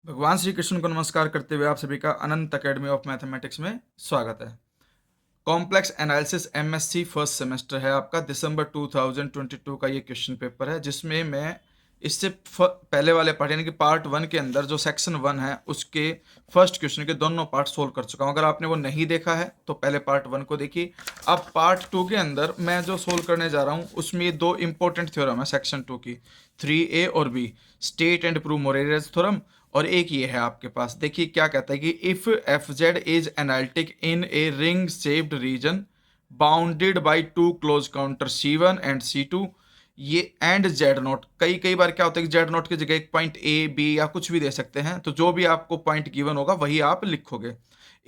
भगवान श्री कृष्ण को नमस्कार करते हुए आप सभी का अनंत अकेडमी ऑफ मैथमेटिक्स में स्वागत है। Complex analysis MSc first semester है आपका। दिसंबर 2022 का ये क्वेश्चन पेपर है, जिसमें मैं इससे पहले वाले पार्ट यानी कि पार्ट 1 के अंदर जो सेक्शन 1 है उसके फर्स्ट क्वेश्चन के दोनों पार्ट सोल्व कर चुका हूँ। अगर आपने वो नहीं देखा है तो पहले पार्ट 1 को देखिए। अब पार्ट 2 के अंदर मैं जो सोल्व करने जा रहा हूँ उसमें दो इंपॉर्टेंट थ्योरम है सेक्शन 2 की, 3A और B, state and prove Morera's theorem. और एक ये है आपके पास, देखिए क्या कहता है कि if f Z is analytic in a ring shaped reason bounded by two close counter C1 and C2 ये एंड जेड नोट। कई बार क्या होता है कि जेड नोट की जगह एक पॉइंट A B या कुछ भी दे सकते हैं, तो जो भी आपको पॉइंट गिवन होगा वही आप लिखोगे।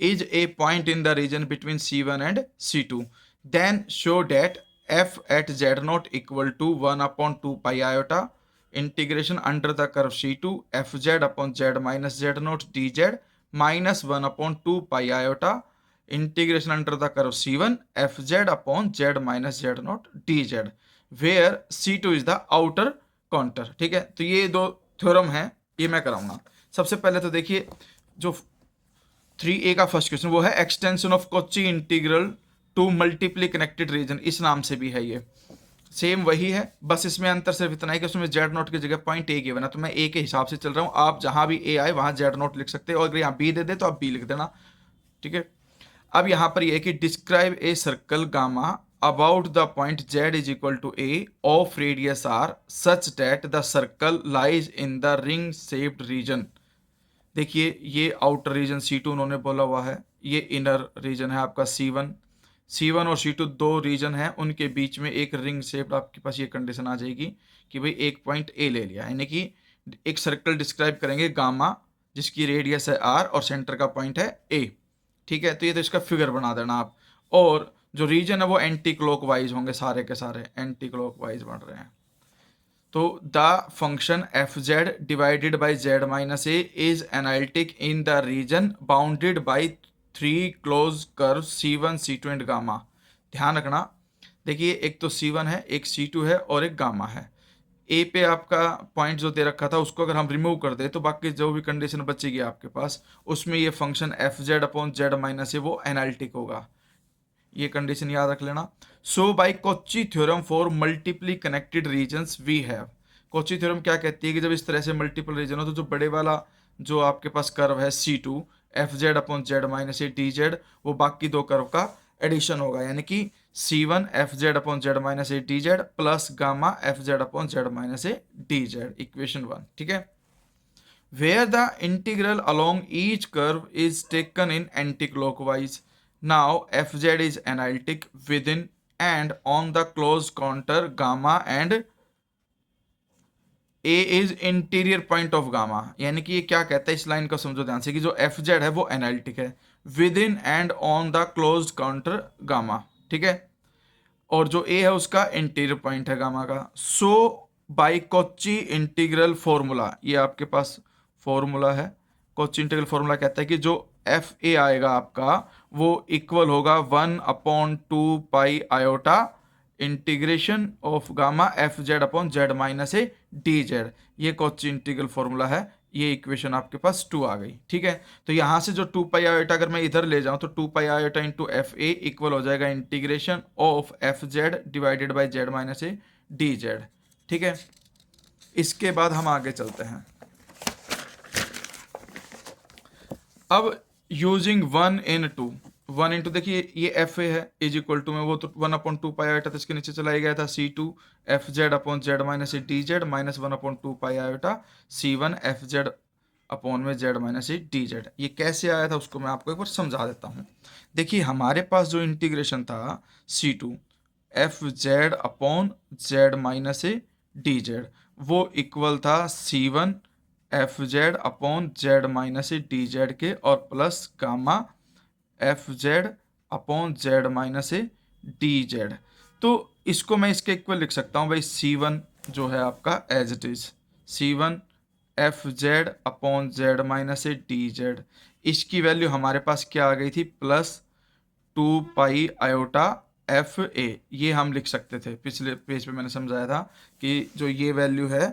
Is a point in the region between C1 and C2 then show that f at z not equal to 1/2 pi iota integration under the curve C2 fz upon z minus z not dz minus 1/2 pi iota integration under the curve C1 fz upon z minus z not dz where C2 is the outer contour. ठीक है, तो ये दो theorem है, ये मैं कराऊंगा। सबसे पहले तो देखिए जो 3A का फर्स्ट क्वेश्चन वो है extension of Cauchy integral to multiply connected region, इस नाम से भी है ये। सेम वही है, बस इसमें अंतर सिर्फ इतना है कि उसमें जेड नोट की जगह पॉइंट ए गिवन है, तो मैं ए के हिसाब से चल रहा हूँ। आप जहां भी ए आए वहां जेड नोट लिख सकते हैं, और अगर यहाँ बी दे दे तो आप बी लिख देना। ठीक है, अब यहाँ पर ये है कि describe a circle gamma about the point z is equal to a of radius r such that the circle lies in the ring shaped region. देखिए ये आउटर रीजन C2 उन्होंने बोला हुआ है, ये इनर रीजन है आपका C1 और C2 दो रीजन है, उनके बीच में एक रिंग शेप्ड आपके पास ये कंडीशन आ जाएगी कि भाई एक पॉइंट ए ले लिया, यानी कि एक सर्कल डिस्क्राइब करेंगे गामा जिसकी रेडियस है R और सेंटर का पॉइंट है A। ठीक है, तो ये तो इसका फिगर बना देना आप। और जो रीजन है वो एंटी क्लॉकवाइज होंगे, सारे के सारे एंटी क्लॉकवाइज बन रहे हैं। तो the function F Z divided by Z minus A is analytic in the reason bounded by 3 close curve C1 C2 and gamma. ध्यान रखना, देखिए एक तो C1 है, एक C2 है और एक गामा है। ए पे आपका पॉइंट जो दे रखा था उसको अगर हम रिमूव कर दे तो बाकी जो भी कंडीशन बचेगी आपके पास उसमें ये function F Z upon Z minus A वो एनालिटिक होगा, ये कंडीशन याद रख लेना। So by Cauchy theorem for multiply connected regions we have. Cauchy theorem क्या कहती है कि जब इस तरह से मल्टीपल रीजन हो तो जो बड़े वाला जो आपके पास कर्व है C2 F Z upon Z minus A D Z वो बाकी दो कर्व का एडिशन होगा, यानी कि C1 F Z upon Z minus A D Z plus gamma F Z upon Z minus A D Z, equation 1। ठीक है, where the integral along each curve is taken in anticlockwise. Now fz is analytic within and on the closed counter gamma and a is interior point of gamma. यानी कि ये क्या कहता है, इस line को समझो ध्यान से कि जो एफ जेड है वो एनालिटिक है with in and on the close counter gamma. ठीक है, और जो ए है उसका इंटीरियर पॉइंट है गामा का। So by Kochi integral formula, ये आपके पास फॉर्मूला है। कोची इंटीग्रल फॉर्मूला कहता है कि जो एफ ए आएगा आपका वो इक्वल होगा 1/2 pi iota integration of gamma F Z upon Z minus A D Z. ये कोची इंटीग्रल फॉर्मूला है, ये इक्वेशन आपके पास 2 आ गई। ठीक है, तो यहां से जो 2 पाई आयोटा अगर मैं इधर ले जाऊं तो 2 pi iota into F A equal हो जाएगा integration of F Z divided by Z minus A D Z. ठीक है, इसके बाद हम आगे चलते हैं। अब यूजिंग 1 इन टू देखिए ये एफ ए है इज इक्वल टू में वो तो 1/2 पाई आयोटा तो इसके नीचे चला गया था C2 F Z upon Z minus A D Z minus 1/2 pi iota C1 F Z upon में Z minus A D Z. ये कैसे आया था उसको मैं आपको एक बार समझा देता हूँ। देखिए हमारे पास जो इंटीग्रेशन था C2 F Z upon Z minus A D Z वो इक्वल था C1 F Z upon Z minus A D Z के और plus gamma F Z upon Z minus A D Z. तो इसको मैं इसके इक्वल लिख सकता हूँ भाई C1 जो है आपका as it is C1 F Z upon Z minus A D z. इसकी वैल्यू हमारे पास क्या आ गई थी, plus 2 pi iota f a. ये हम लिख सकते थे, पिछले पेज पे मैंने समझाया था कि जो ये वैल्यू है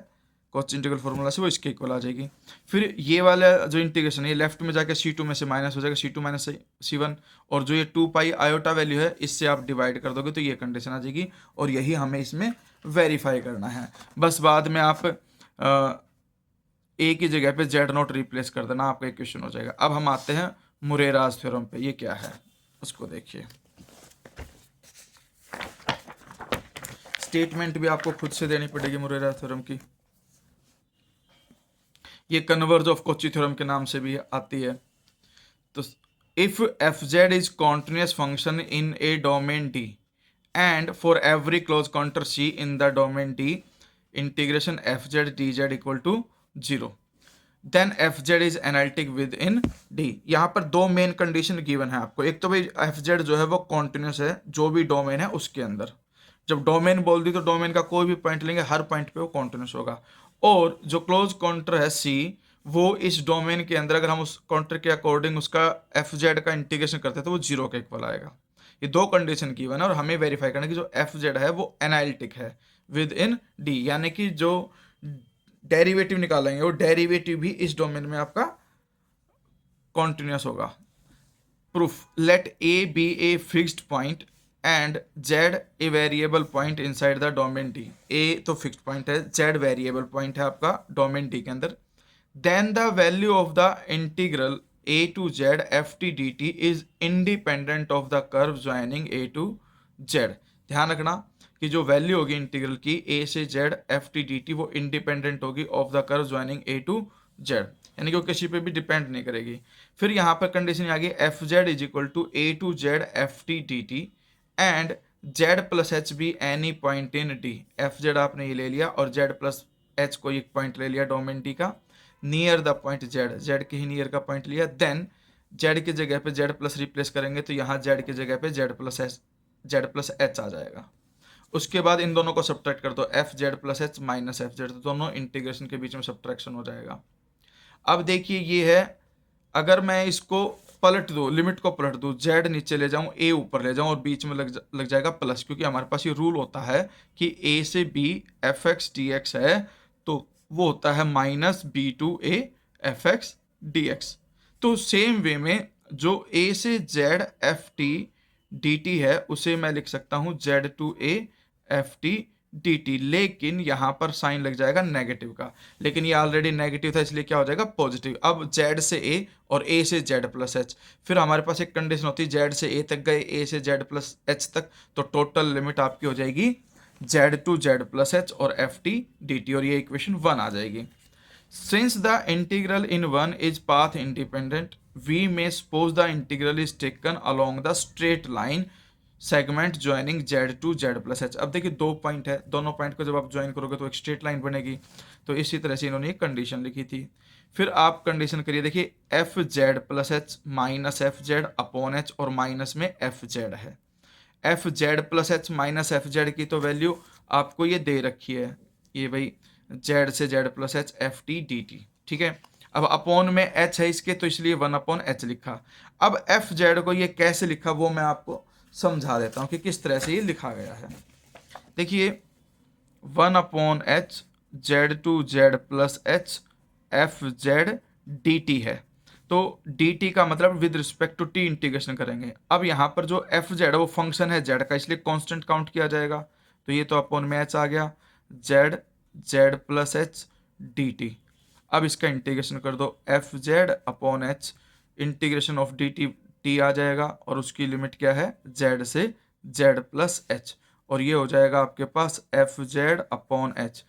कॉची इंटीग्रल फॉर्मूला से वो इसके इक्वल आ जाएगी। फिर ये वाला जो इंटीग्रेशन है ये लेफ्ट में जाके C2 में से माइनस हो जाएगा, C2 माइनस C1, और जो ये 2 पाई आयोटा वैल्यू है इससे आप डिवाइड कर दोगे तो ये कंडीशन आ जाएगी, और यही हमें इसमें वेरीफाई करना है। बस बाद में आप ए की जगह पे Z0 रिप्लेस कर देना, आपका इक्वेशन हो जाएगा। अब हम आते हैं मुरेराज थ्योरम पे, ये क्या है उसको देखिए। स्टेटमेंट भी आपको खुद से देनी पड़ेगी मुरेराज थ्योरम की। ये कन्वर्ज ऑफ कॉची थ्योरम के नाम से भी आती है। तो if f Z is continuous function in a domain D and for every closed contour C in the domain D integration f Z d z equal to 0, then f Z is analytic within D. यहाँ पर दो main condition given है आपको। एक तो भाई F Z जो है वो कॉन्टिन्यूस है जो भी डोमेन है उसके अंदर। जब डोमेन बोल दी तो डोमेन का कोई भी पॉइंट लेंगे, हर पॉइंट पे वो कॉन्टिन्यूस होगा। और जो क्लोज काउंटर है सी, वो इस डोमेन के अंदर अगर हम उस काउंटर के अकॉर्डिंग उसका एफ जेड का इंटीग्रेशन करते हैं तो वो 0 के इक्वल आएगा। ये दो कंडीशन की है और हमें वेरीफाई करना है कि जो एफ जेड है वो एनालिटिक है विद इन डी, यानी कि जो डेरिवेटिव निकालेंगे वो डेरिवेटिव भी इस डोमेन में आपका कॉन्टिन्यूस होगा। Proof, let A B A fixed point and Z A variable point inside the domain D. A तो फिक्स्ड पॉइंट है, जेड वेरिएबल पॉइंट है आपका डोमेन डी के अंदर। Then the value of the integral A to Z F T D T is independent of the curve joining A to Z. ध्यान रखना कि जो वैल्यू होगी इंटीग्रल की ए से z F T D t वो इंडिपेंडेंट होगी of the curve joining A to z, यानी कि वो किसी पे भी डिपेंड नहीं करेगी। फिर यहाँ पर कंडीशन आ गई f Z is equal to a to Z F T D t and z plus h be any point in D. F z आपने ये ले लिया और जेड प्लस एच को एक पॉइंट ले लिया डोमेन डी का, near the point Z, Z के ही नियर का पॉइंट लिया। देन जेड की जगह पे जेड प्लस रिप्लेस करेंगे तो यहाँ जेड की जगह पे जेड प्लस एच आ जाएगा। उसके बाद इन दोनों को सब्ट्रैक्ट कर दो, F Z plus H minus F Z, तो दोनों इंटीग्रेशन के बीच में सब्ट्रैक्शन हो जाएगा। अब देखिए ये है, अगर मैं इसको पलट दूँ, लिमिट को पलट दूँ, जेड नीचे ले जाऊँ ए ऊपर ले जाऊँ और बीच में लग जाएगा प्लस, क्योंकि हमारे पास ये रूल होता है कि ए से b f x d x है तो वो होता है minus b to a f x d x. तो सेम वे में जो ए से z F T D t है उसे मैं लिख सकता हूँ z to a f T D t, लेकिन यहाँ पर साइन लग जाएगा नेगेटिव का, लेकिन ये ऑलरेडी नेगेटिव था इसलिए क्या हो जाएगा पॉजिटिव। अब जेड से ए और ए से जेड प्लस एच, फिर हमारे पास एक कंडीशन होती है जेड से ए तक गए, ए से जेड प्लस एच तक, तो टोटल लिमिट आपकी हो जाएगी z to Z plus h और एफ टी डी टी, और ये इक्वेशन 1 आ जाएगी। Since the integral in one is path independent, we may suppose the integral is taken along the straight line segment joining z to z plus h। अब देखिए दो point है, दोनों point को जब आप ज्वाइन करोगे तो एक स्ट्रेट लाइन बनेगी, तो इसी तरह से इन्होंने एक कंडीशन लिखी थी। फिर आप कंडीशन करिए, देखिए F Z plus H minus F Z upon H और माइनस में एफ जेड है। F Z plus H minus F Z की तो वैल्यू आपको ये दे रखी है, ये भाई जेड से Z plus H F T D T, ठीक है। अब अपॉन में एच है इसके तो इसलिए 1 अपॉन एच लिखा। अब एफ जेड को ये कैसे लिखा वो मैं आपको समझा देता हूँ कि किस तरह से ये लिखा गया है। देखिए 1 upon H Z to Z plus H F Z D t है, तो डी टी का मतलब with respect to t integration करेंगे। अब यहाँ पर जो एफ जेड है वो फंक्शन है जेड का, इसलिए कांस्टेंट काउंट किया जाएगा, तो ये तो अपॉन में एच आ गया, Z Z plus H D T. अब इसका इंटीग्रेशन कर दो, F Z upon H integration of D T T आ जाएगा, और उसकी लिमिट क्या है जेड से जेड प्लस एच, और ये हो जाएगा आपके पास F Z upon H,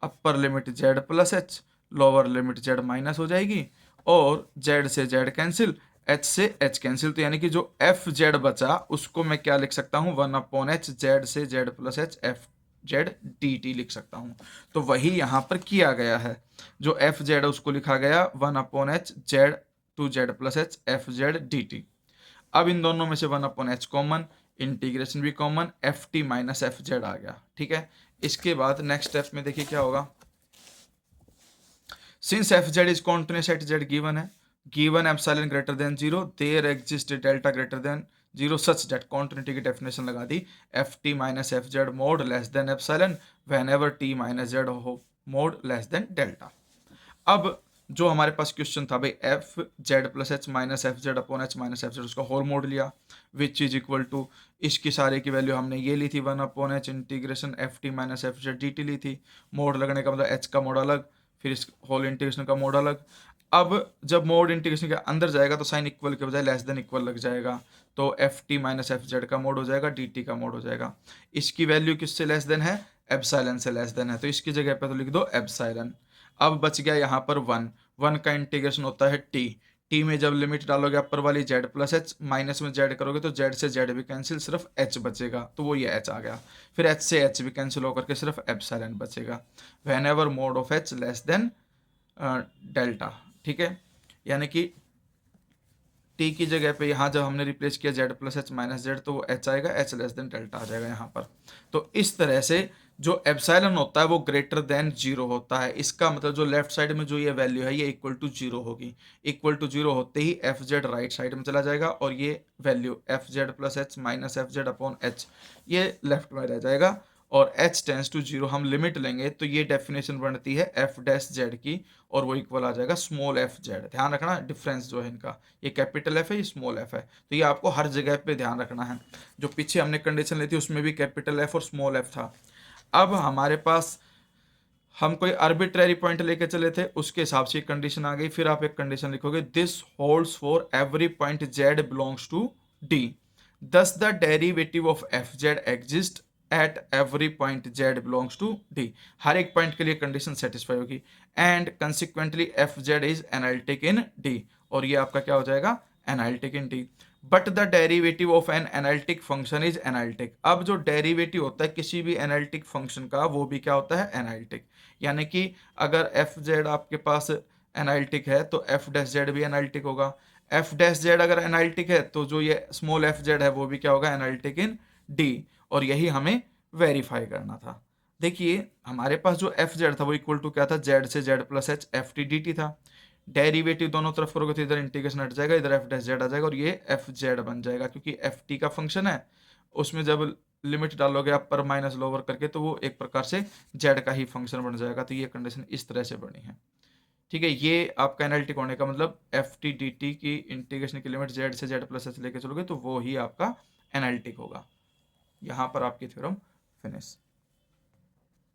upper limit Z plus H, lower limit Z minus हो जाएगी, और जेड से जेड कैंसिल, एच से एच कैंसिल, तो यानी कि जो एफ जेड बचा उसको मैं क्या लिख सकता हूँ 1 अपॉन एच जेड से Z plus H F Z D T लिख सकता हूँ। तो वही यहाँ पर किया गया है, जो एफ जेड है उसको लिखा गया 1 upon H Z to Z plus H F Z D T. अब इन दोनों में से 1 अपॉन एच कॉमन, इंटीग्रेशन भी common, F T minus F Z आ गया, ठीक है। इसके बाद नेक्स्ट स्टेप में देखिए क्या होगा। Since F Z is continuous at Z given है, given epsilon greater than 0, there exist delta greater than 0 such that, continuity की डेफिनेशन लगा दी, F T minus F Z mod less than epsilon whenever T minus Z हो mod less than delta. अब जो हमारे पास question था भाई F Z plus H minus F Z upon H minus F Z, उसका होल मोड लिया which is equal to, इसकी सारे की वैल्यू हमने ये ली थी 1/h integration F T minus F Z D T ली थी। मोड लगने का मतलब एच का मोड अलग, फिर इस होल इंटीग्रेशन का मोड अलग। अब जब मोड इंटीग्रेशन के अंदर जाएगा तो साइन इक्वल के बजाय लेस देन इक्वल लग जाएगा, तो F T minus F Z का मोड हो जाएगा, डी टी का मोड हो जाएगा। इसकी वैल्यू किससे लेस देन है, एप्सिलॉन से लेस देन है, तो इसकी जगह पे तो लिख दो एप्सिलॉन। अब बच गया यहाँ पर वन का इंटीग्रेशन होता है टी में जब लिमिट डालोगे अपर वाली जेड प्लस एच, माइनस में जेड करोगे तो जेड से जेड भी कैंसिल, सिर्फ एच बचेगा, तो वो ये एच आ गया। फिर एच से एच भी कैंसिल होकर के सिर्फ एप्सिलॉन बचेगा। When ever mode of H less than delta, ठीक है, यानी कि टी की जगह पे यहाँ जब हमने रिप्लेस किया Z plus H minus Z, तो वो एच आएगा, एच लेस देन डेल्टा आ जाएगा यहाँ पर। तो इस तरह से जो एप्सिलॉन होता है वो ग्रेटर देन जीरो होता है। इसका मतलब जो लेफ्ट साइड में जो ये वैल्यू है ये इक्वल टू जीरो होगी। इक्वल टू जीरो होते ही एफ जेड राइट साइड में चला जाएगा और ये value F Z plus H minus F Z upon H ये लेफ्ट में रह जाएगा। और h टेंस टू जीरो हम लिमिट लेंगे तो ये डेफिनेशन बनती है एफ डैश जेड की, और वो इक्वल आ जाएगा स्मॉल एफ जेड। ध्यान रखना डिफरेंस जो है इनका, ये कैपिटल एफ है, ये स्मॉल एफ है, तो ये आपको हर जगह पे ध्यान रखना है। जो पीछे हमने कंडीशन ली थी उसमें भी कैपिटल एफ और स्मॉल एफ था। अब हमारे पास हम कोई आर्बिट्रेरी पॉइंट लेके चले थे, उसके हिसाब से कंडीशन आ गई। फिर आप एक कंडीशन लिखोगे, this holds for every point Z belongs to D, thus the derivative of F Z exist at every point Z belongs to D. हर एक पॉइंट के लिए कंडीशन सेटिस्फाई होगी। And consequently F Z is analytic in D, और ये आपका क्या हो जाएगा, analytic in D. But the derivative of an analytic function is analytic. अब जो डेरिवेटिव होता है किसी भी एनालिटिक फंक्शन का वो भी क्या होता है, एनालिटिक। यानी कि अगर एफ जेड आपके पास एनालिटिक है तो एफ डैश जेड भी एनालिटिक होगा। एफ डैश जेड अगर एनालिटिक है तो जो ये स्मॉल एफ जेड है वो भी क्या होगा, एनालिटिक इन डी। और यही हमें वेरीफाई करना था। देखिए हमारे पास जो एफ जेड था वो इक्वल टू क्या था, जेड से Z plus H F T D T था। डेरिवेटिव दोनों तरफ करोगे तो इधर इंटीग्रेशन हट जाएगा, इधर एफ डैश जेड आ जाएगा और ये एफ जेड बन जाएगा, क्योंकि एफ टी का फंक्शन है, उसमें जब लिमिट डालोगे अपर माइनस लोअर करके तो वो एक प्रकार से जेड का ही फंक्शन बन जाएगा। तो ये कंडीशन इस तरह से बनी है, ठीक है। ये आपका एनालिटिक होने का मतलब एफ टी डी टी की इंटीग्रेशन की लिमिट जेड से जेड प्लस एच लेके चलोगे तो वो ही आपका एनालिटिक होगा। यहाँ पर आपकी थ्योरम फिनिश।